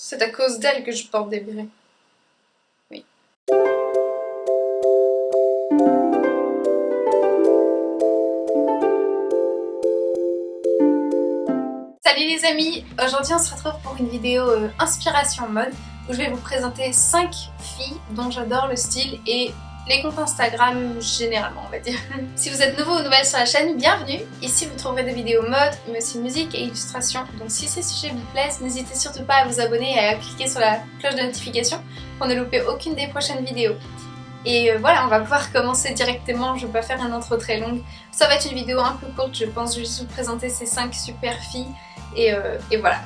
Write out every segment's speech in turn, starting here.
C'est à cause d'elle que je porte des bérets. Oui. Salut les amis, aujourd'hui on se retrouve pour une vidéo inspiration mode où je vais vous présenter 5 filles dont j'adore le style et les comptes Instagram généralement on va dire. Si vous êtes nouveau ou nouvelle sur la chaîne, bienvenue. Ici vous trouverez des vidéos mode, mais aussi musique et illustration. Donc si ces sujets vous plaisent, n'hésitez surtout pas à vous abonner et à cliquer sur la cloche de notification pour ne louper aucune des prochaines vidéos. Et voilà, on va pouvoir commencer directement, je ne vais pas faire une intro très longue. Ça va être une vidéo un peu courte, je pense juste vous présenter ces 5 super filles et voilà.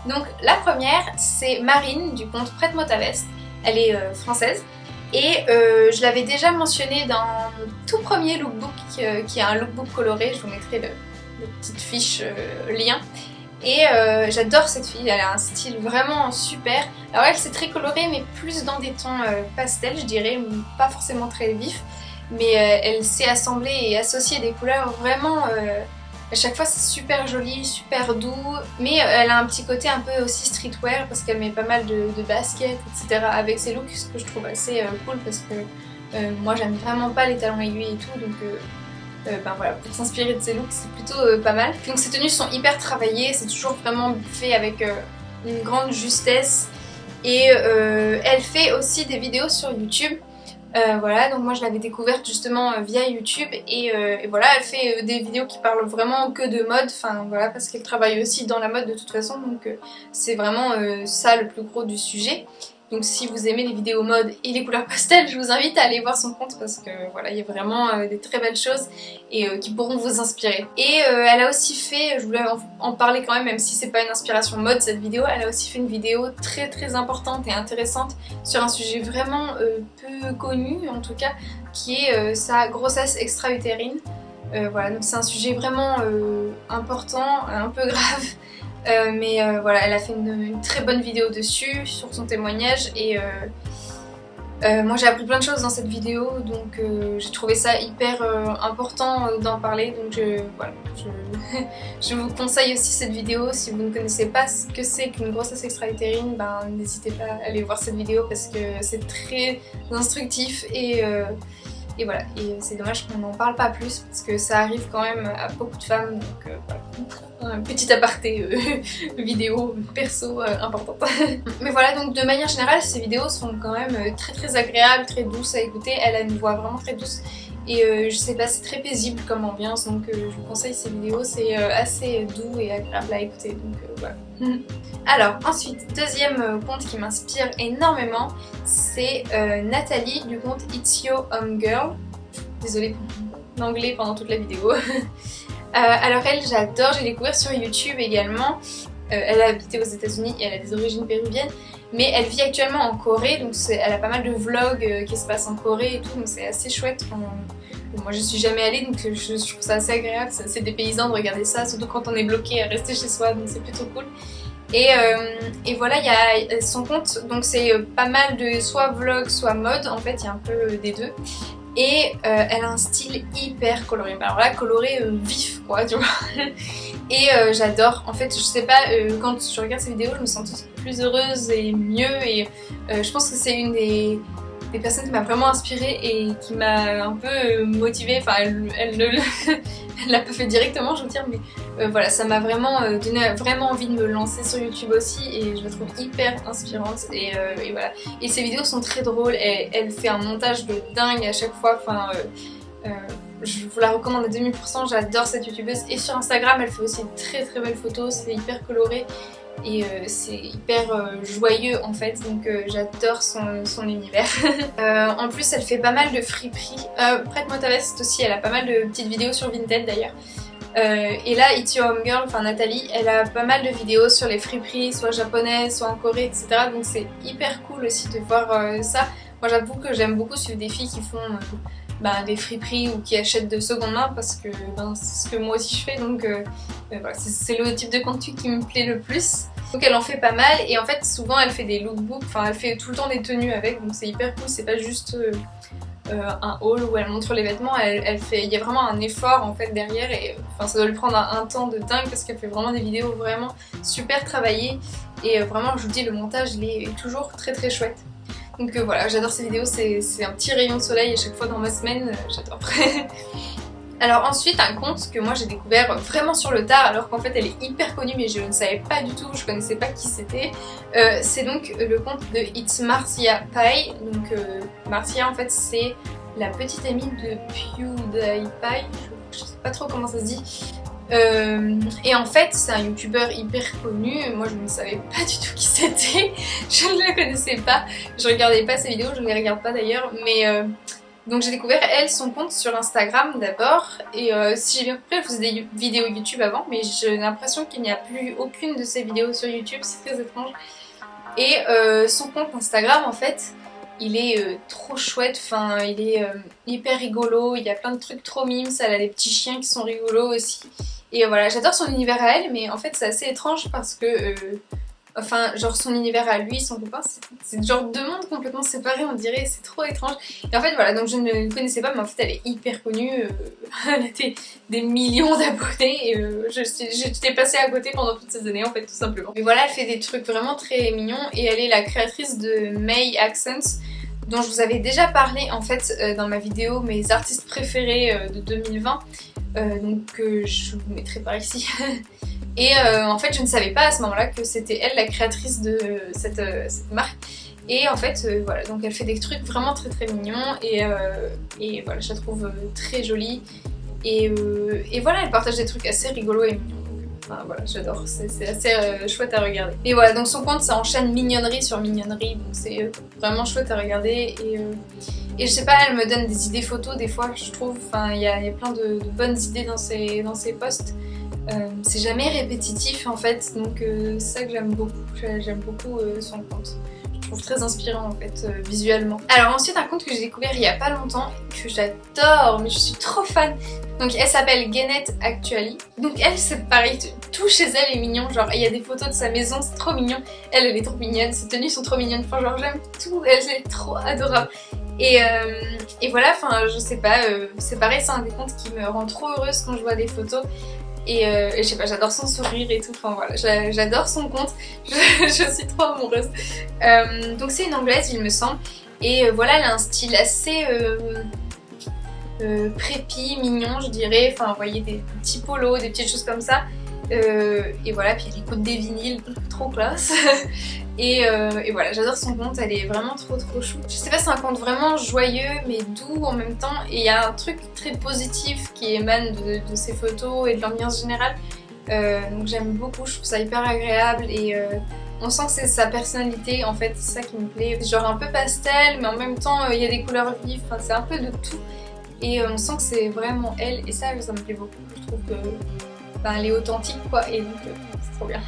Donc la première c'est Marine du compte Prête-moi ta veste, elle est française. Et je l'avais déjà mentionné dans mon tout premier lookbook qui est un lookbook coloré, je vous mettrai le petite fiche lien. Et j'adore cette fille, elle a un style vraiment super. Alors elle c'est très coloré mais plus dans des tons pastel je dirais, pas forcément très vifs. Mais elle sait assembler et associer des couleurs vraiment... à chaque fois c'est super joli, super doux, mais elle a un petit côté un peu aussi streetwear parce qu'elle met pas mal de baskets, etc. avec ses looks, ce que je trouve assez cool parce que moi j'aime vraiment pas les talons aiguilles et tout, donc ben voilà, pour s'inspirer de ses looks c'est plutôt pas mal. Donc ses tenues sont hyper travaillées, c'est toujours vraiment fait avec une grande justesse et elle fait aussi des vidéos sur YouTube. Voilà, donc moi je l'avais découverte justement via YouTube et voilà, elle fait des vidéos qui parlent vraiment que de mode, enfin voilà, parce qu'elle travaille aussi dans la mode de toute façon, donc c'est vraiment ça le plus gros du sujet. Donc si vous aimez les vidéos mode et les couleurs pastel, je vous invite à aller voir son compte parce que voilà, il y a vraiment des très belles choses et qui pourront vous inspirer. Et elle a aussi fait, je voulais en parler quand même si c'est pas une inspiration mode cette vidéo, elle a aussi fait une vidéo très importante et intéressante sur un sujet vraiment peu connu en tout cas, qui est sa grossesse extra-utérine. Voilà, donc c'est un sujet vraiment important, un peu grave. Mais voilà, elle a fait une très bonne vidéo dessus, sur son témoignage et moi j'ai appris plein de choses dans cette vidéo, donc j'ai trouvé ça hyper important d'en parler, donc voilà, je vous conseille aussi cette vidéo. Si vous ne connaissez pas ce que c'est qu'une grossesse extra-utérine, ben n'hésitez pas à aller voir cette vidéo parce que c'est très instructif et voilà, et c'est dommage qu'on n'en parle pas plus parce que ça arrive quand même à beaucoup de femmes, donc voilà. Un petit aparté vidéo perso importante. Mais voilà, donc de manière générale ces vidéos sont quand même très agréables, très douces à écouter. Elle a une voix vraiment très douce et je sais pas, c'est très paisible comme ambiance, donc je vous conseille ces vidéos, c'est assez doux et agréable à écouter, donc voilà. Alors ensuite, deuxième compte qui m'inspire énormément, c'est Nathalie du compte It's Your Home Girl. Désolée pour l'anglais pendant toute la vidéo. Alors elle, j'adore, j'ai découvert sur YouTube également. Elle a habité aux États-Unis et elle a des origines péruviennes, mais elle vit actuellement en Corée, donc elle a pas mal de vlogs qui se passent en Corée et tout, donc c'est assez chouette. Moi je suis jamais allée, donc je trouve ça assez agréable, c'est des paysans de regarder ça, surtout quand on est bloqué à rester chez soi, donc c'est plutôt cool. Et voilà, il y a son compte, donc c'est pas mal de soit vlog, soit mode, en fait il y a un peu des deux. Et elle a un style hyper coloré, alors là coloré vif quoi, tu vois. Et j'adore, en fait je sais pas, quand je regarde ces vidéos je me sens toute plus heureuse et mieux, et je pense que c'est une des personnes qui m'a vraiment inspirée et qui m'a un peu motivée, enfin elle l'a pas fait directement je veux dire, mais voilà, ça m'a vraiment donné vraiment envie de me lancer sur YouTube aussi et je la trouve hyper inspirante et voilà. Et ses vidéos sont très drôles, elle fait un montage de dingue à chaque fois, enfin je vous la recommande à 2000%, j'adore cette youtubeuse. Et sur Instagram elle fait aussi de très belles photos, c'est hyper coloré et c'est hyper joyeux en fait, donc j'adore son univers. En plus elle fait pas mal de friperies, Prête-moi ta veste aussi, elle a pas mal de petites vidéos sur Vinted d'ailleurs. Et là It's Your Home Girl, enfin Nathalie, elle a pas mal de vidéos sur les friperies, soit japonaises, soit en Corée, etc. Donc c'est hyper cool aussi de voir ça. Moi j'avoue que j'aime beaucoup suivre des filles qui font des friperies ou qui achètent de seconde main parce que c'est ce que moi aussi je fais, donc voilà, c'est le type de contenu qui me plaît le plus. Donc elle en fait pas mal et en fait souvent elle fait des lookbooks, enfin elle fait tout le temps des tenues avec, donc c'est hyper cool, c'est pas juste un haul où elle montre les vêtements, il y a vraiment un effort en fait derrière et ça doit lui prendre un temps de dingue parce qu'elle fait vraiment des vidéos vraiment super travaillées et vraiment je vous dis le montage il est toujours très très chouette. Donc voilà, j'adore ces vidéos, c'est un petit rayon de soleil à chaque fois dans ma semaine, j'adore. Alors ensuite un compte que moi j'ai découvert vraiment sur le tard alors qu'en fait elle est hyper connue mais je ne savais pas du tout, je connaissais pas qui c'était. C'est donc le compte de It's Marcia Pie. Donc Marcia en fait c'est la petite amie de PewDiePie, je sais pas trop comment ça se dit. Et en fait c'est un youtubeur hyper connu, moi je ne savais pas du tout qui c'était, je ne la connaissais pas, je regardais pas ses vidéos, je ne les regarde pas d'ailleurs, mais donc j'ai découvert elle son compte sur Instagram d'abord, et si j'ai bien compris elle faisait des vidéos YouTube avant, mais j'ai l'impression qu'il n'y a plus aucune de ses vidéos sur YouTube, c'est très étrange. Et son compte Instagram en fait il est trop chouette, enfin il est hyper rigolo, il y a plein de trucs trop mimes, elle a des petits chiens qui sont rigolos aussi. Et voilà, j'adore son univers à elle, mais en fait c'est assez étrange parce que enfin genre son univers à lui, son copain, c'est genre deux mondes complètement séparés on dirait, c'est trop étrange. Et en fait voilà, donc je ne le connaissais pas mais en fait elle est hyper connue, elle a des millions d'abonnés et j'étais passée à côté pendant toutes ces années en fait tout simplement. Mais voilà, elle fait des trucs vraiment très mignons et elle est la créatrice de May Accents dont je vous avais déjà parlé en fait dans ma vidéo mes artistes préférés de 2020. Donc je vous mettrai par ici. Et en fait je ne savais pas à ce moment-là que c'était elle la créatrice de cette marque. Et en fait voilà, donc elle fait des trucs vraiment très mignons et voilà, je la trouve très jolie. Et voilà, elle partage des trucs assez rigolos et mignons. Enfin voilà, j'adore, c'est assez chouette à regarder. Et voilà, donc son compte ça enchaîne mignonnerie sur mignonnerie, donc c'est vraiment chouette à regarder. Et je sais pas, elle me donne des idées photos des fois, je trouve, enfin il y a plein de bonnes idées dans ses posts. C'est jamais répétitif en fait, donc c'est ça que j'aime beaucoup, j'aime beaucoup son compte. Je trouve très inspirant en fait visuellement. Alors ensuite un compte que j'ai découvert il y a pas longtemps, que j'adore, mais je suis trop fan. Donc elle s'appelle Genette Actually. Donc elle c'est pareil, tout chez elle est mignon, genre il y a des photos de sa maison, c'est trop mignon. Elle est trop mignonne, ses tenues sont trop mignonnes, enfin genre j'aime tout, elle est trop adorable. Et voilà, enfin je sais pas, c'est pareil, c'est un des comptes qui me rend trop heureuse quand je vois des photos. Et je sais pas, j'adore son sourire et tout, enfin voilà, j'adore son compte, je suis trop amoureuse. Donc c'est une anglaise il me semble, et voilà, elle a un style assez préppy, mignon je dirais, enfin vous voyez des petits polos, des petites choses comme ça. Et voilà, puis elle écoute des vinyles, trop classe. Et voilà, j'adore son compte, elle est vraiment trop chou. Je sais pas, c'est un compte vraiment joyeux mais doux en même temps. Et il y a un truc très positif qui émane de ses photos et de l'ambiance générale. Donc j'aime beaucoup, je trouve ça hyper agréable et on sent que c'est sa personnalité en fait, c'est ça qui me plaît. C'est genre un peu pastel mais en même temps il y a des couleurs vives, enfin c'est un peu de tout. Et on sent que c'est vraiment elle et ça me plaît beaucoup. Je trouve que elle est authentique quoi et donc c'est trop bien.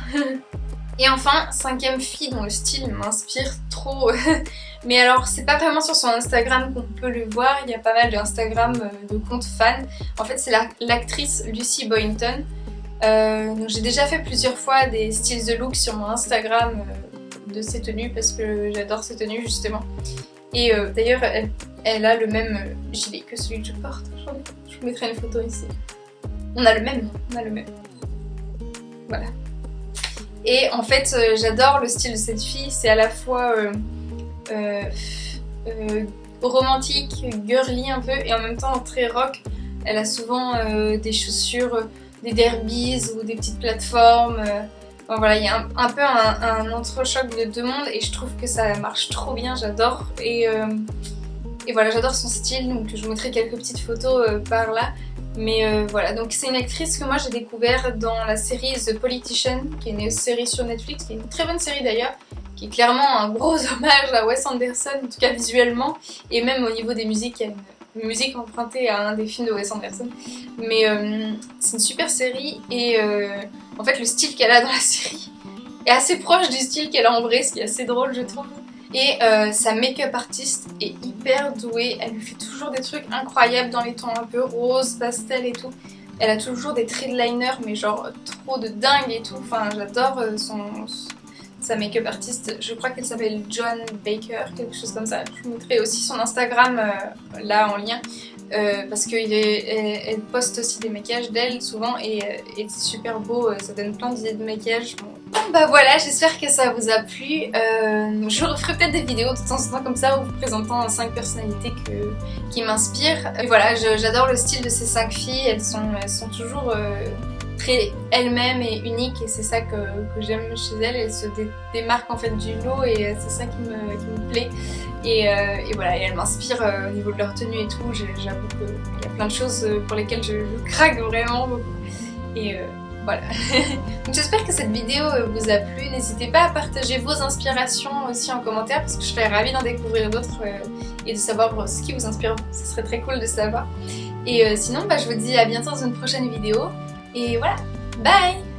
Et enfin, cinquième fille dont le style m'inspire trop. Mais alors c'est pas vraiment sur son Instagram qu'on peut le voir, il y a pas mal d'Instagram de comptes fans. En fait c'est l'actrice Lucy Boynton. Donc j'ai déjà fait plusieurs fois des styles de look sur mon Instagram de ses tenues parce que j'adore ses tenues justement. Et d'ailleurs elle a le même gilet que celui que je porte. Je vous mettrai une photo ici. On a le même. Voilà. Et en fait j'adore le style de cette fille, c'est à la fois romantique, girly un peu et en même temps très rock. Elle a souvent des chaussures, des derbies ou des petites plateformes. Enfin, voilà, il y a un peu un entrechoc de deux mondes et je trouve que ça marche trop bien, j'adore. Et voilà, j'adore son style, donc je vous mettrai quelques petites photos par là. Mais voilà, donc c'est une actrice que moi j'ai découvert dans la série The Politician, qui est une série sur Netflix, qui est une très bonne série d'ailleurs, qui est clairement un gros hommage à Wes Anderson, en tout cas visuellement, et même au niveau des musiques, il y a une musique empruntée à un des films de Wes Anderson. Mais c'est une super série et en fait le style qu'elle a dans la série est assez proche du style qu'elle a en vrai, ce qui est assez drôle je trouve. Et sa make-up artiste est hyper douée, elle lui fait toujours des trucs incroyables dans les tons un peu rose, pastel et tout. Elle a toujours des traits de liner mais genre trop de dingue et tout, enfin j'adore sa make-up artiste, je crois qu'elle s'appelle John Baker, quelque chose comme ça. Je vous mettrai aussi son Instagram là en lien. parce qu'elle poste aussi des maquillages d'elle souvent et c'est super beau, ça donne plein d'idées de maquillage. Bon bah voilà, j'espère que ça vous a plu. Je referai peut-être des vidéos de temps en temps comme ça, en vous présentant 5 personnalités qui m'inspirent. Et voilà, j'adore le style de ces 5 filles, elles sont toujours très elles-mêmes et uniques, et c'est ça que j'aime chez elles. Elles se démarquent en fait du lot, et c'est ça qui me plaît. Et voilà, et elles m'inspirent au niveau de leur tenue et tout. J'avoue qu'il y a plein de choses pour lesquelles je craque vraiment beaucoup. Et voilà. Donc j'espère que cette vidéo vous a plu. N'hésitez pas à partager vos inspirations aussi en commentaire, parce que je serais ravie d'en découvrir d'autres et de savoir ce qui vous inspire. Ce serait très cool de savoir. Et sinon, bah, je vous dis à bientôt dans une prochaine vidéo. Et voilà, bye!